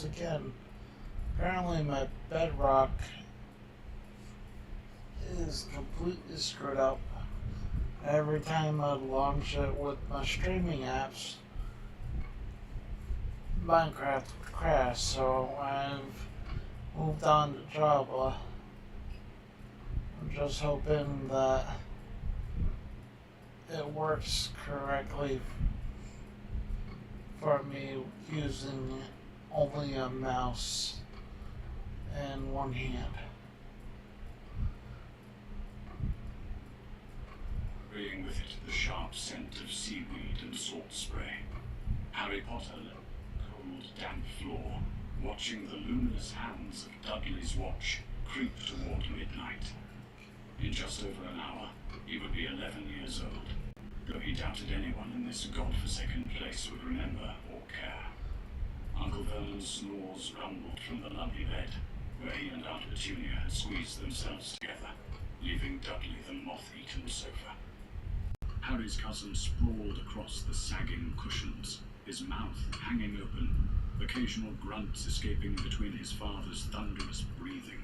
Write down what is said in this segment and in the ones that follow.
once again. Apparently my bedrock is completely screwed up. Every time I launch it with my streaming apps, Minecraft would crash, so I've moved on to Java. I'm just hoping that it works correctly for me using only a mouse and one hand. Bringing with it the sharp scent of seaweed and salt spray. Harry Potter lay on the cold, damp floor, watching the luminous hands of Dudley's watch creep toward midnight. In just over an hour, he would be 11 years old, though he doubted anyone in this godforsaken place would remember or care. Uncle Vernon's snores rumbled from the lovely bed, where he and Aunt Petunia had squeezed themselves together, leaving Dudley the moth-eaten sofa. Harry's cousin sprawled across the sagging cushions, his mouth hanging open, occasional grunts escaping between his father's thunderous breathing.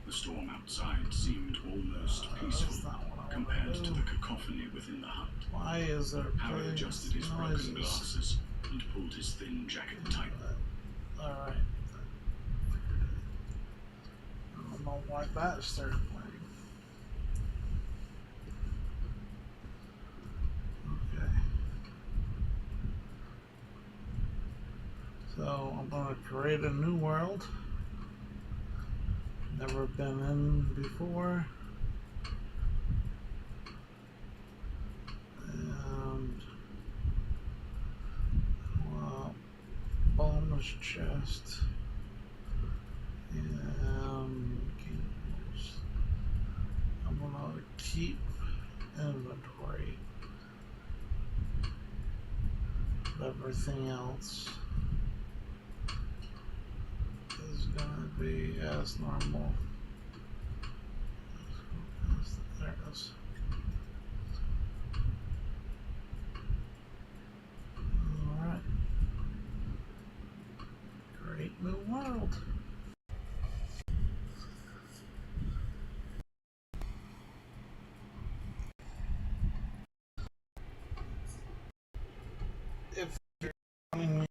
The storm outside seemed almost peaceful compared to the cacophony within the hut. Why is there Harry adjusted his broken glasses and pulled his thin jacket tight. Alright. I don't know why that started playing. Okay. So I'm going to create a new world. Never been in before. And bonus chest. And I'm gonna keep inventory. Everything else is gonna be as normal. There it is. Alright. Great new world. If you're telling me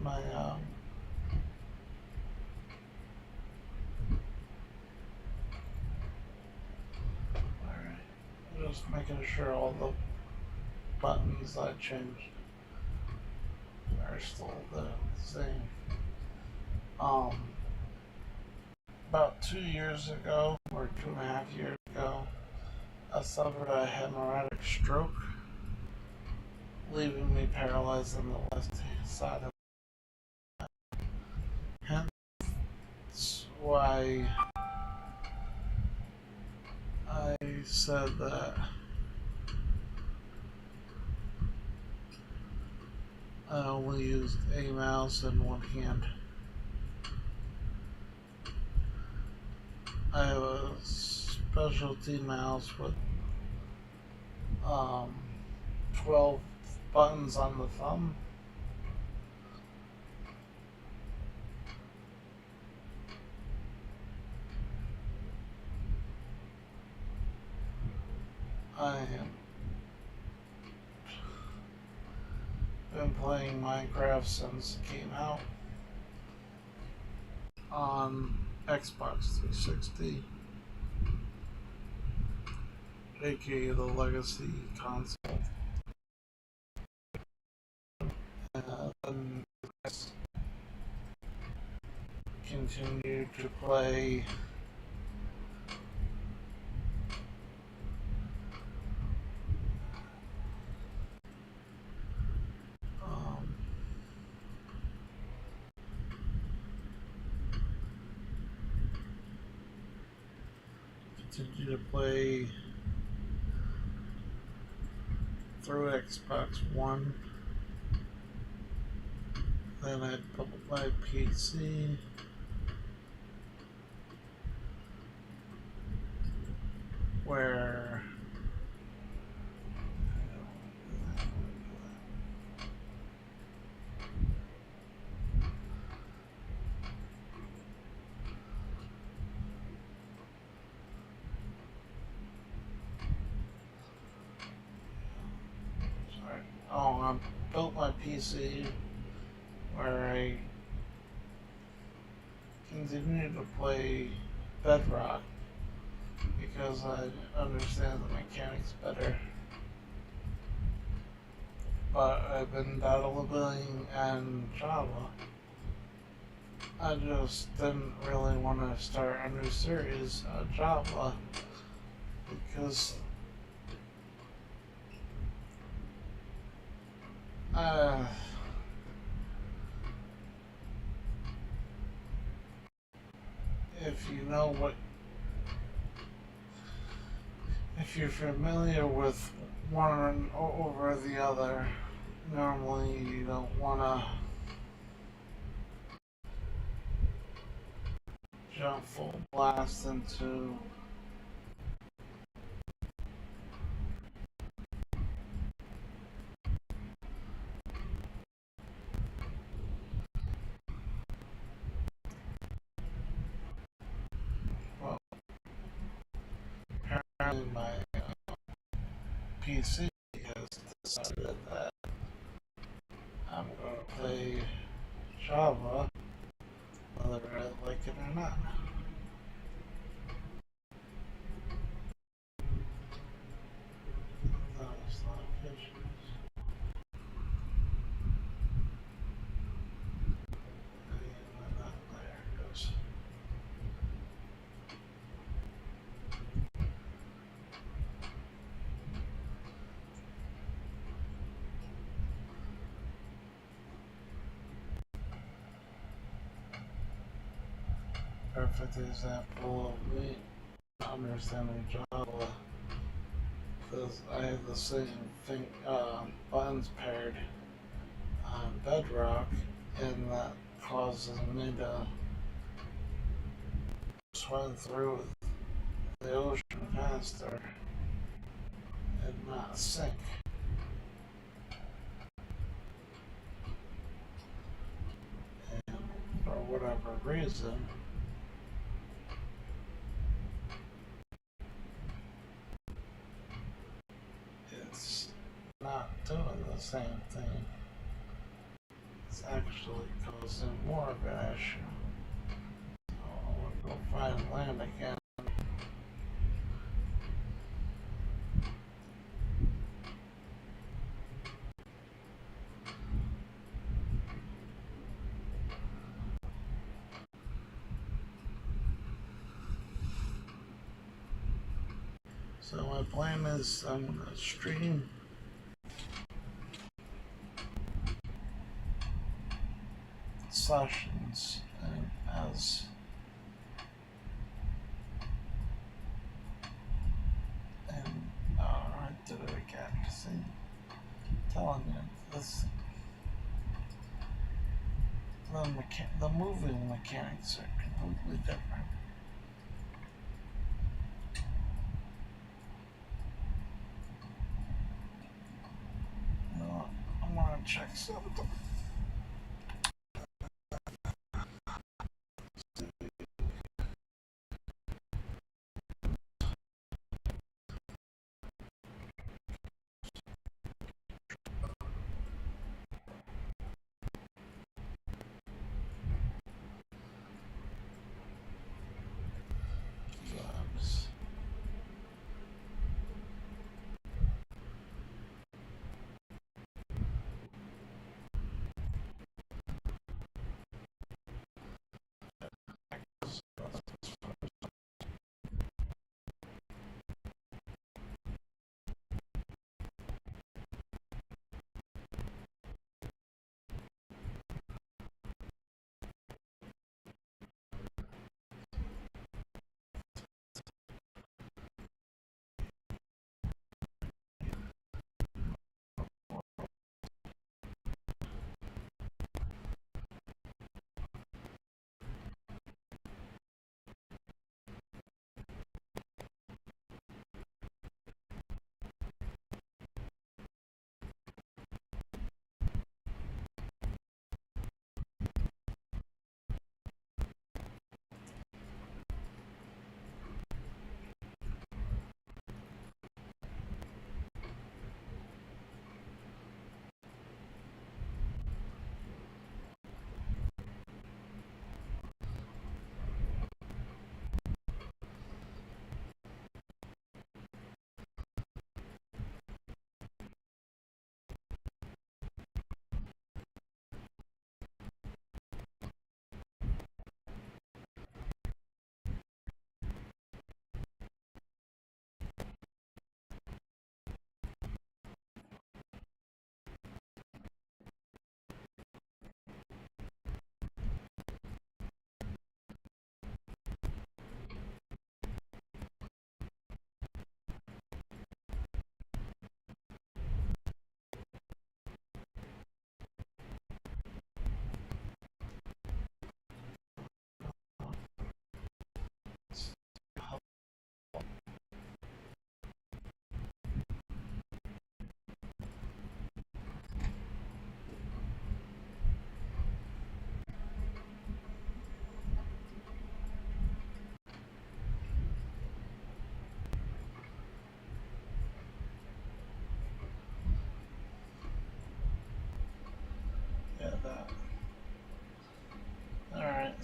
my alright, just making sure all the buttons I changed are still the same. About 2 years ago, or 2.5 years ago, I suffered a hemorrhagic stroke, leaving me paralyzed on the left side of my head. Hence why I said that I only used a mouse and one hand. I have a specialty mouse with 12 buttons on the thumb. I have been playing Minecraft since it came out on Xbox 360, aka the Legacy console. And continue to play through Xbox One. Then I'd put my PC, where sorry. Oh, I built my PC where I continue to play Bedrock because I understand the mechanics better. But I've been dabbling in Java. I just didn't really want to start a new series on Java because if you know what, if you're familiar with one over the other, normally you don't want to jump full blast into well, apparently my PC has decided that I'm going to play Java whether I like it or not. Those locations. There it goes. Perfect example of me understanding Java because I have the same thing, buttons paired on Bedrock, and that causes me to swim through the ocean faster and not sink. And for whatever reason, it's not doing the same thing. It's actually causing more of an issue. So I'm gonna go find land again. So my plan is I'm gonna stream sessions and as and I did it again. See, telling you this the moving mechanics are completely different. You know what? I want to check something.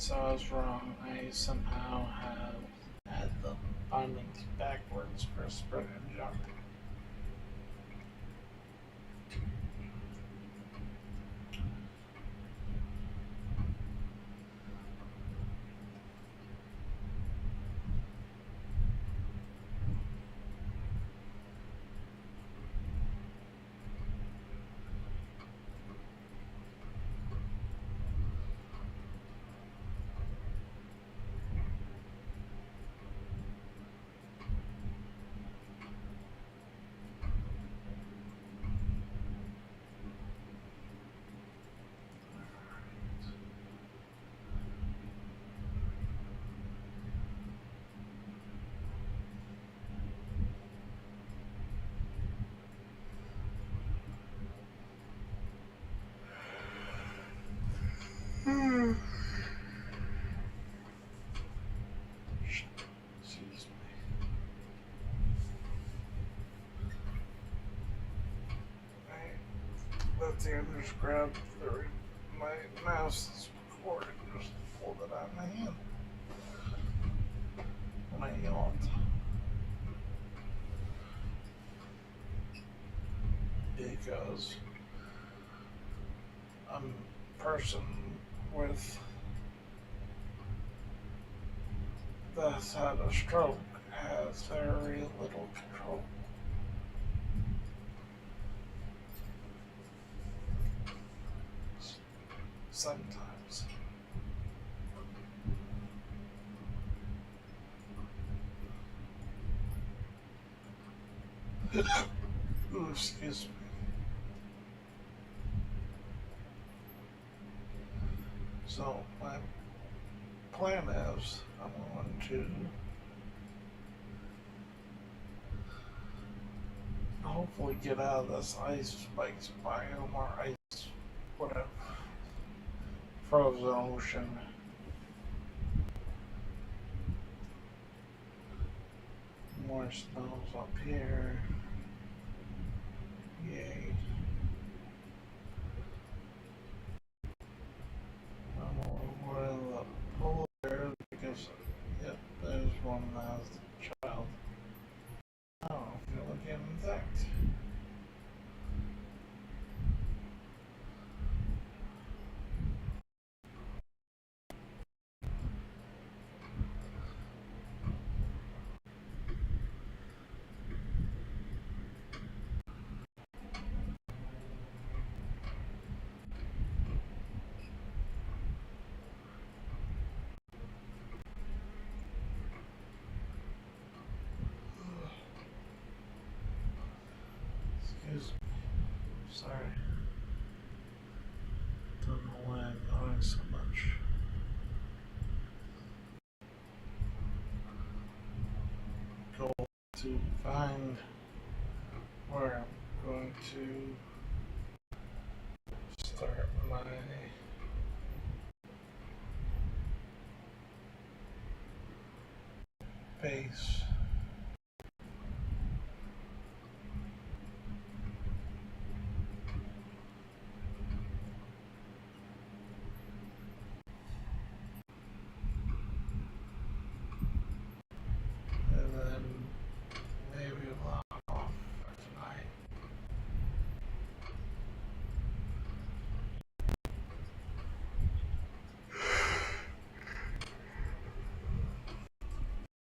So I was wrong. I somehow have had the bindings backwards for sprint and jump. Excuse me. Let's see, I just grabbed my mouse is cord and just pulled it out of my hand. When I yawned. Because a person with that's had a stroke has very little control. Sometimes. Ooh, excuse me. So my plan is I'm going to hopefully get out of this ice spikes biome or ice whatever frozen ocean. More snows up here. Yay. I'm over in the polar bear because, yep, there's one as a child. Oh, you're looking intact. Excuse me. Sorry. Don't know why I'm yawning so much. Go to find where I'm going to start my base. And then maybe log off for tonight.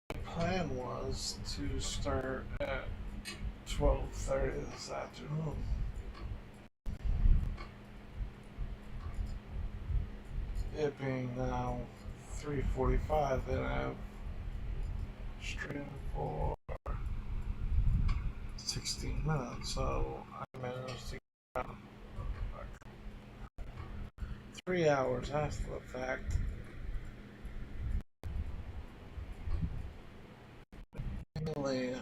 The plan was to start at 12:30 this afternoon. It being now 3:45 and I've streamed for 16 minutes, so I managed to get around like 3 hours after the fact. Mainly,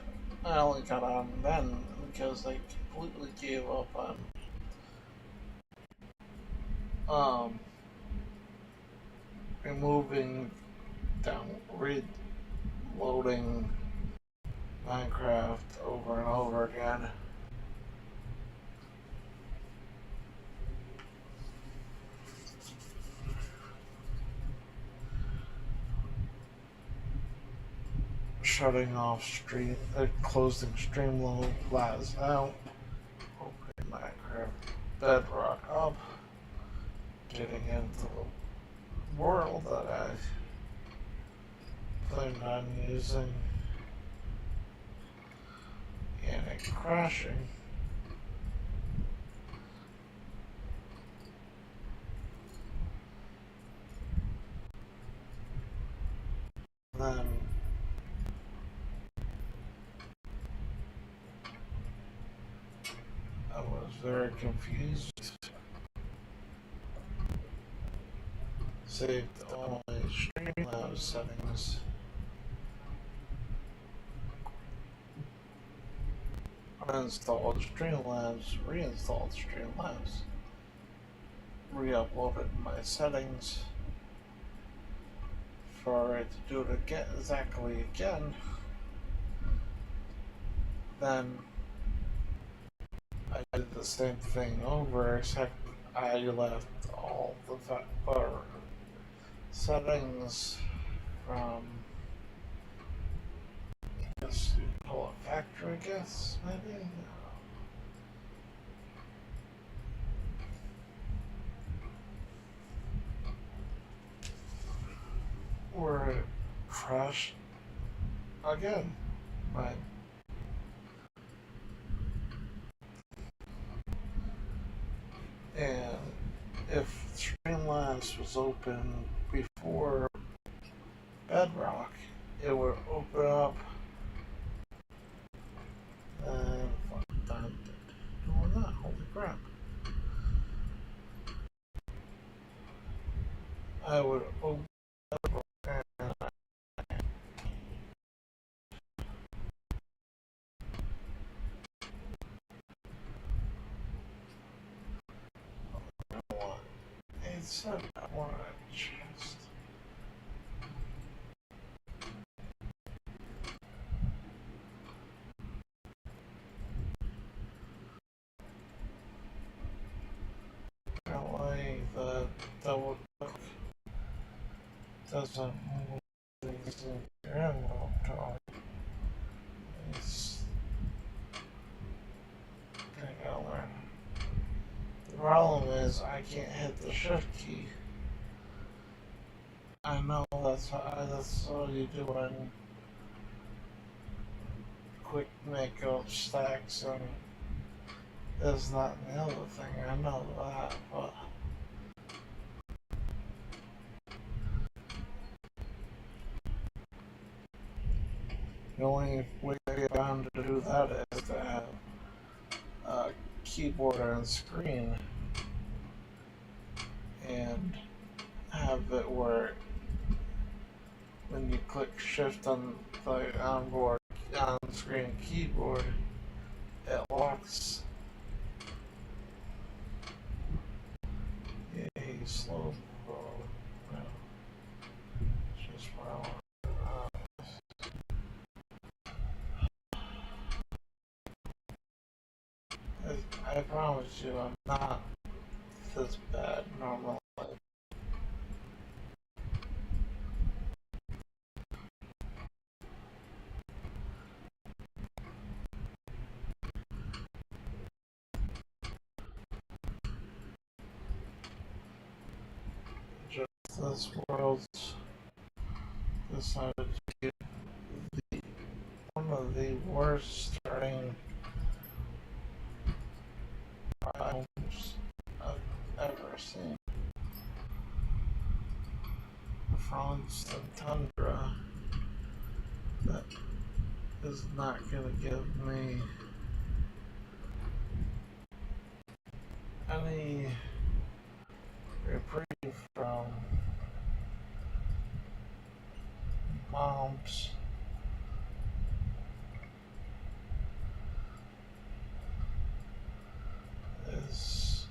I only got on then because they completely gave up on removing reloading Minecraft over and over again. shutting off closing Streamlabs out, opening Minecraft Bedrock up, getting into the world that I planned on using, and it crashing. Then I was very confused. Saved all my Streamlabs settings. Uninstalled Streamlabs, reinstalled Streamlabs, re-uploaded my settings for it to do it again, exactly again. Then I did the same thing over, except I left all the settings from, I guess you call it factory, I guess, maybe? Where it crashed again. Right. And if Streamlabs was open before Bedrock, it would open up and doing that. Holy crap. I would open up and it said I wanted a chest. Apparently the double click doesn't move things in your envelope talk. It's I gotta learn. The problem is I can't hit the shift key. I know that's all you do in quick makeup stacks, and there's not the other thing. I know that, but the only way around to do that is to have a keyboard and screen and have it where when you click shift on the on-screen keyboard, it locks. Yeah, he's slow. No. Just where I want. I promise you, I'm not this bad normally. Just this world decided to get one of the worst starting problems I've ever seen. Frost and Tundra that is not gonna give me any reprieve from mobs. Is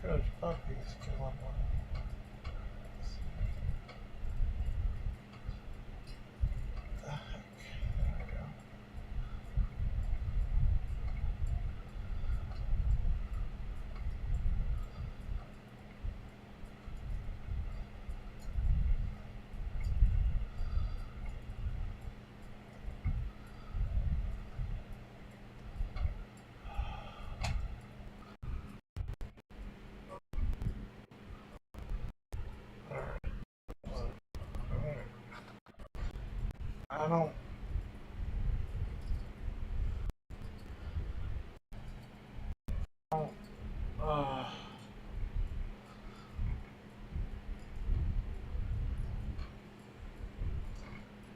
good puppies. I don't. Uh,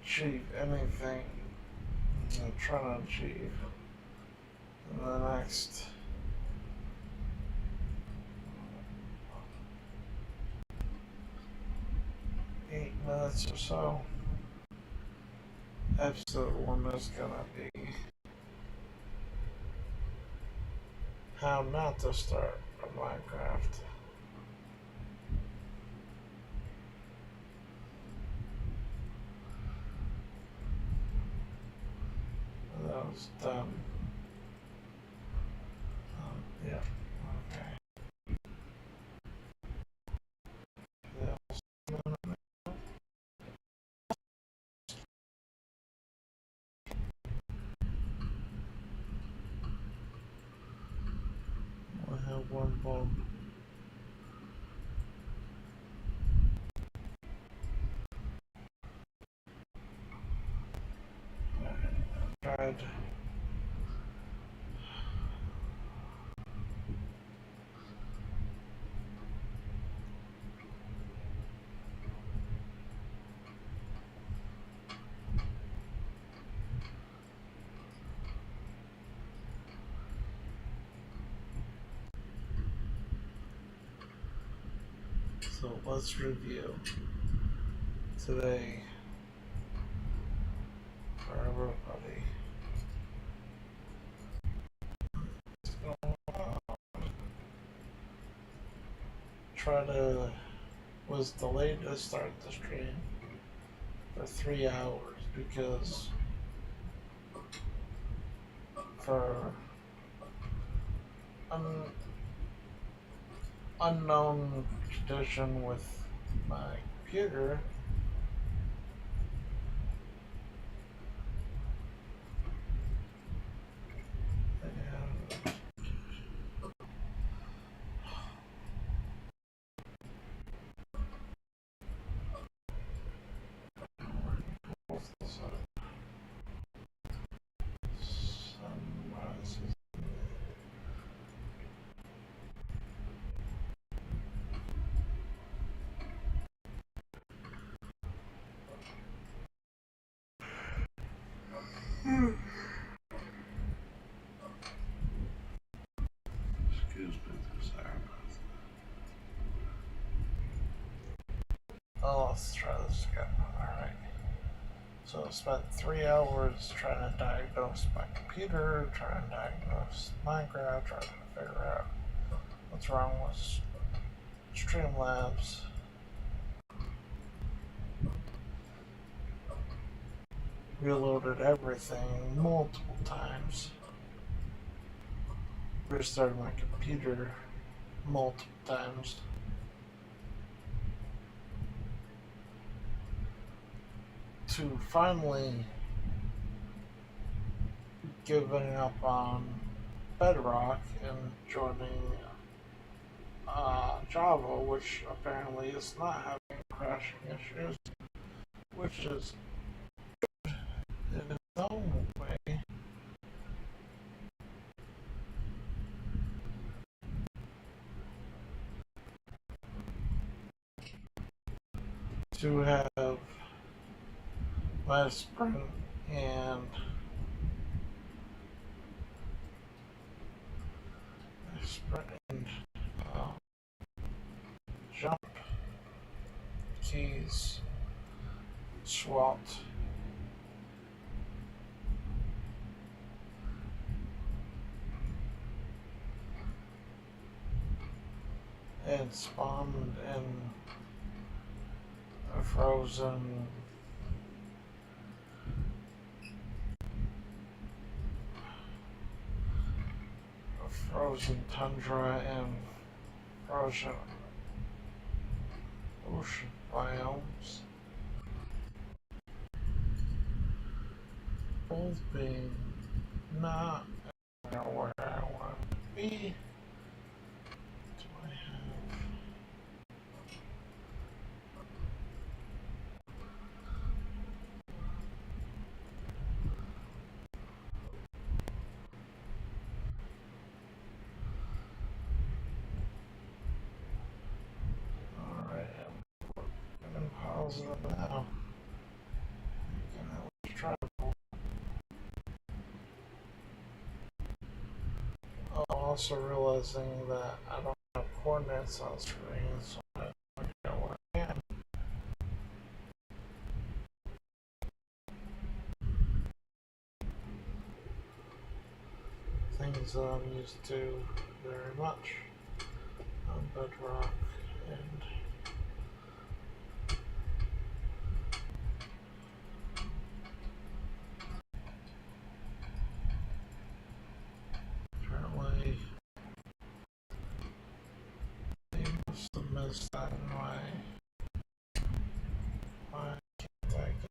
achieve anything I'm trying to achieve in the next 8 minutes or so. Episode 1 is gonna be how not to start a Minecraft. That was done. Yeah. Okay. Yeah. I have one bomb. Tried. So let's review today for everybody. Was delayed to start the stream for 3 hours because for an unknown condition with my computer, and sunrises. Excuse me, sorry about that. Oh, let's try this again. Alright. So I spent 3 hours trying to diagnose my computer, trying to diagnose Minecraft, trying to figure out what's wrong with Streamlabs. Reloaded everything multiple times. Restarted my computer multiple times. To finally giving up on Bedrock and joining Java, which apparently is not having crashing issues, which is in its own way. To have my sprint and jump keys swapped. And spawned in a frozen tundra and frozen ocean biomes, both being not where I want to be. Do I have miles an hour. You can at least travel. I'm also realizing that I don't have coordinates on screen, so I don't know where I am. Things that I'm used to very much on Bedrock, and apparently they must have missed that in my can't take it.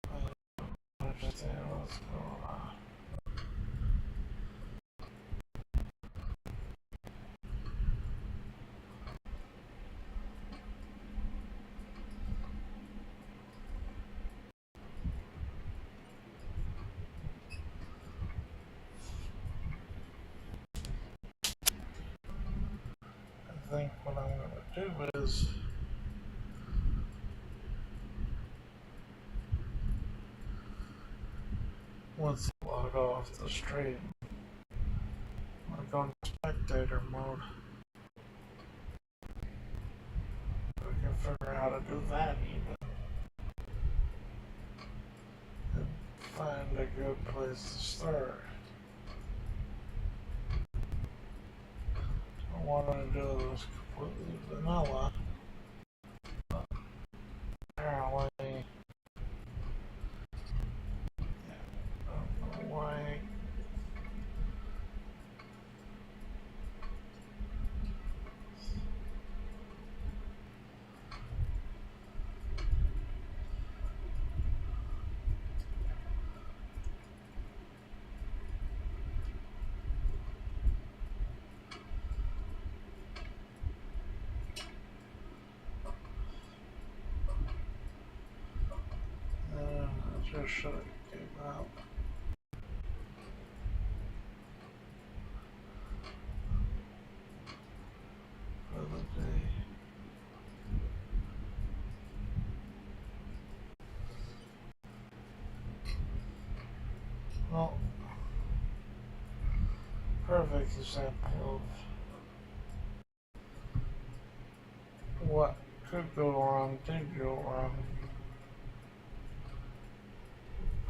I don't understand what's going on. I think what I'm going to do is once I log off the stream, I'm going to spectator mode. We can figure out how to do that even. And find a good place to start. I wanted to do this completely vanilla. But apparently, I don't know why. I just should have gave up for the day. Well, perfect example of what could go wrong did go wrong.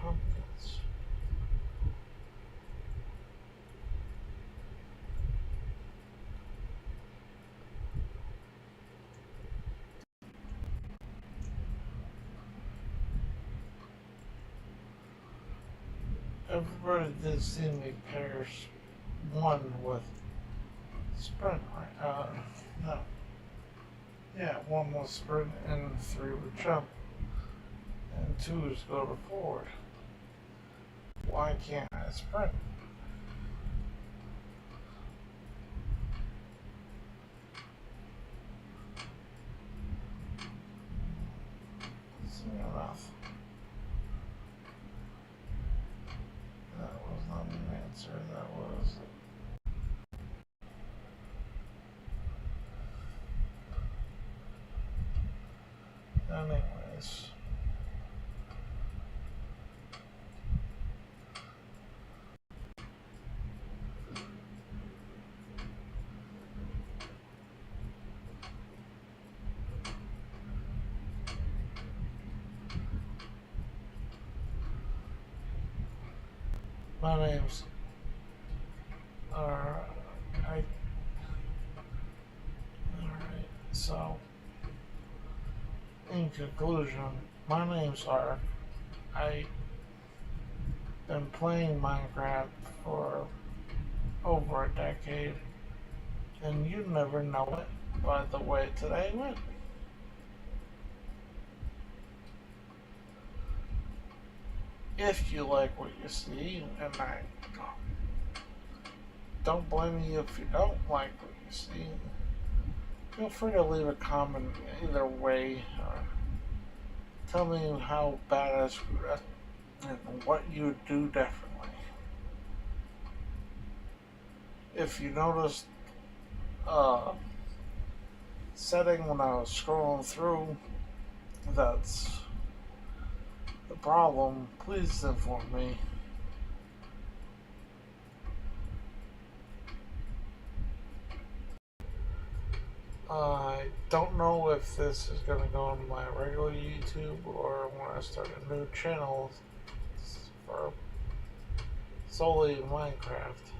Pumpkins. Everybody did see me pairs one with sprint, right? No. Yeah, one was sprint and three would jump, and two is go to forward. Why can't I sprint? Soon enough. That was not an answer, that was... Anyways. My name's Alright, so in conclusion, my name's Ark. I've been playing Minecraft for over a decade, and you never know it by the way today went. If you like what you see, and I don't blame you if you don't like what you see, feel free to leave a comment either way. Or tell me how bad I screwed up and what you would do differently. If you noticed setting when I was scrolling through that's the problem, please inform me. I don't know if this is going to go on my regular YouTube or when I start a new channel for solely Minecraft.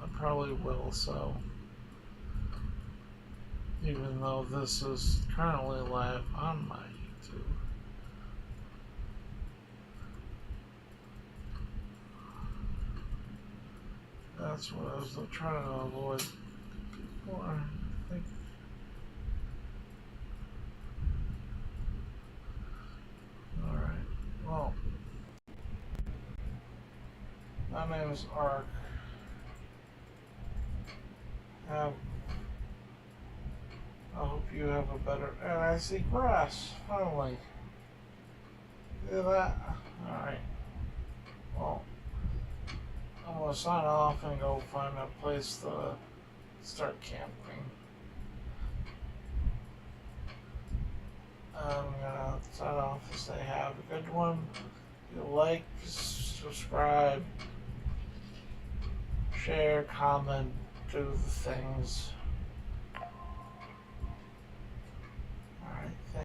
I probably will, so even though this is currently live on my YouTube. That's what I was trying to avoid before. I think. Alright, well, my name is Ark. I hope you have a better. And I see grass, finally. Look at that. Alright. Well, I'm gonna sign off and go find a place to start camping. I'm gonna sign off and say have a good one. You like, subscribe, share, comment, do the things.